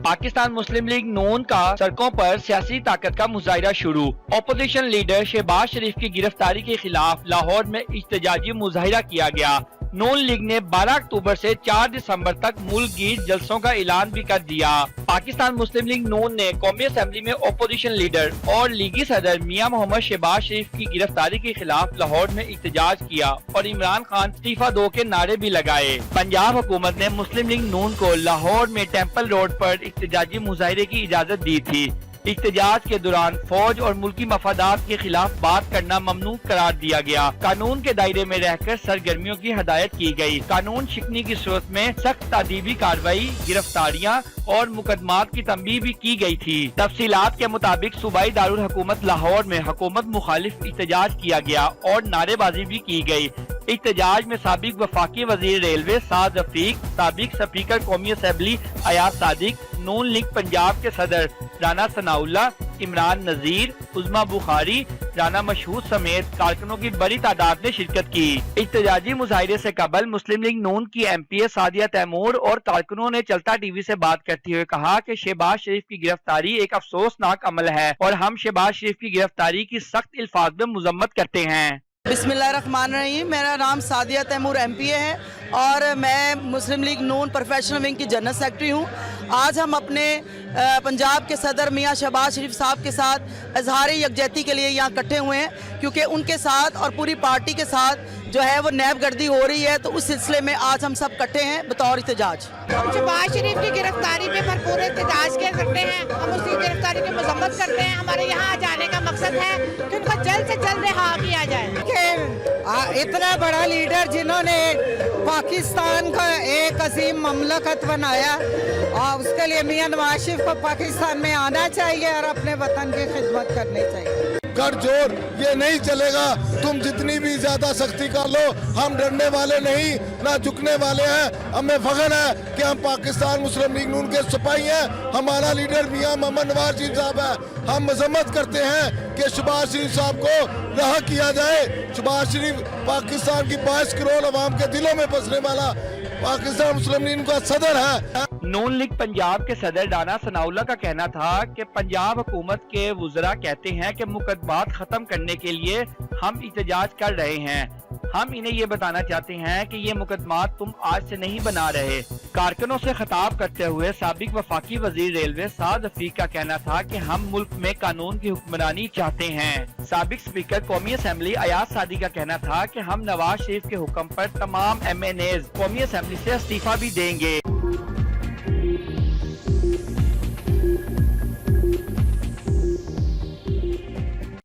पाकिस्तान मुस्लिम league नून का सड़कों पर सियासी ताकत का मुजाहिरा शुरू। अपोजिशन लीडर शहबाज शरीफ की गिरफ्तारी के खिलाफ लाहौर में इhtजाजी मुजाहिरा किया गया। नून लीग ने 12 अक्टूबर से 4 दिसंबर तक मुल्क गीर जलसों का ऐलान भी कर दिया। पाकिस्तान मुस्लिम लीग नून ने कौमी असम्बली में अपोजिशन लीडर और लीगी सदर मियां मोहम्मद शहबाज शरीफ की गिरफ्तारी के खिलाफ लाहौर में इhtजाज किया और इमरान खान इस्तीफा दो के नारे भी लगाए। पंजाब हुकूमत ने मुस्लिम लीग नून को लाहौर में टेम्पल रोड पर इhtजाजी मुजाहिरे की इजाजत दी थी। इhtजाज के दौरान फौज और मुल्की मफादात के खिलाफ बात करना ममनू करार दिया गया। कानून के दायरे में रहकर सरगर्मियों की हदायत की गई। कानून शिकनी की सूरत में सख्त तादीबी कार्रवाई, गिरफ्तारियां और मुकदमात की तंबीह भी की गई थी। तफसीलात के मुताबिक सूबाई दारुल हुकूमत लाहौर में हुकूमत मुखालिफ इhtजाज किया गया और नारेबाजी भी की गई। इhtजाज में साबिक वफाकी वजीर रेलवे साद रफीक, साबिक स्पीकर कौमी असम्बली अयाज सादिक, नून लीग पंजाब के सदर राना सनाउल्लाह, इमरान नजीर, उज़मा बुखारी, राना मशहूद समेत कारकुनों की बड़ी तादाद ने शिरकत की। इhtजाजी मुजाहिरे से कबल मुस्लिम लीग नून की MP सादिया तैमूर और कारकुनों ने चलता TV से बात करते हुए कहा कि शहबाज शरीफ की गिरफ्तारी एक अफसोसनाक अमल है और हम शहबाज शरीफ की गिरफ्तारी की सख्त अल्फाज में मजम्मत करते हैं। बिस्मिल्लाहिर्रहमानिर्रहीम। मेरा नाम सादिया तैमूर MPA है और मैं मुस्लिम लीग नून प्रोफेशनल विंग की जनरल सेक्रेटरी हूँ। आज हम अपने पंजाब के सदर मियां शहबाज शरीफ साहब के साथ इजहार यकजहती के लिए यहाँ इकट्ठे हुए हैं, क्योंकि उनके साथ और पूरी पार्टी के साथ जो है वो नैब गर्दी हो रही है, तो उस सिलसिले में आज हम सब इकट्ठे हैं बतौर एहतजाज। हम शहबाज शरीफ की गिरफ्तारी पे भरपूर एहतजाज करते हैं, हम उसकी गिरफ्तारी की मजम्मत करते हैं। हमारे यहाँ जाने का मकसद है कि उनको जल्द से जल्द रिहा किया जाए। इतना बड़ा लीडर जिन्होंने पाकिस्तान का एक अजीम ममलकत बनाया, और उसके लिए मियां नवाज शरीफ को पाकिस्तान में आना चाहिए और अपने वतन की खिदमत करनी चाहिए। कर जोर ये नहीं चलेगा। तुम जितनी भी ज्यादा सख्ती कर लो, हम डरने वाले नहीं, ना झुकने वाले हैं। हमें फख्र है कि हम पाकिस्तान मुस्लिम लीग नून के सिपाही हैं। हमारा लीडर मियां मोहम्मद नवाज शरीफ साहब है। हम मजम्मत करते हैं कि शहबाज शरीफ साहब को रहा किया जाए। शहबाज शरीफ पाकिस्तान की 22 करोड़ अवाम के दिलों में बसने वाला पाकिस्तान मुस्लिम लीग का सदर है। नून लीग पंजाब के सदर राना सनाउल्लाह का कहना था कि पंजाब हुकूमत के वुज़रा कहते हैं कि मुकदमात खत्म करने के लिए हम इhtजाज कर रहे हैं। हम इन्हें ये बताना चाहते हैं कि ये मुकदमात तुम आज से नहीं बना रहे। कारकुनों से खिताब करते हुए साबिक वफाकी वजीर रेलवे साद रफीक का कहना था कि हम मुल्क में कानून की हुक्मरानी चाहते हैं। साबिक स्पीकर कौमी असम्बली अयाज सादिक का कहना था कि हम नवाज शरीफ के हुक्म पर तमाम MNAs कौमी असम्बली से इस्तीफा भी देंगे।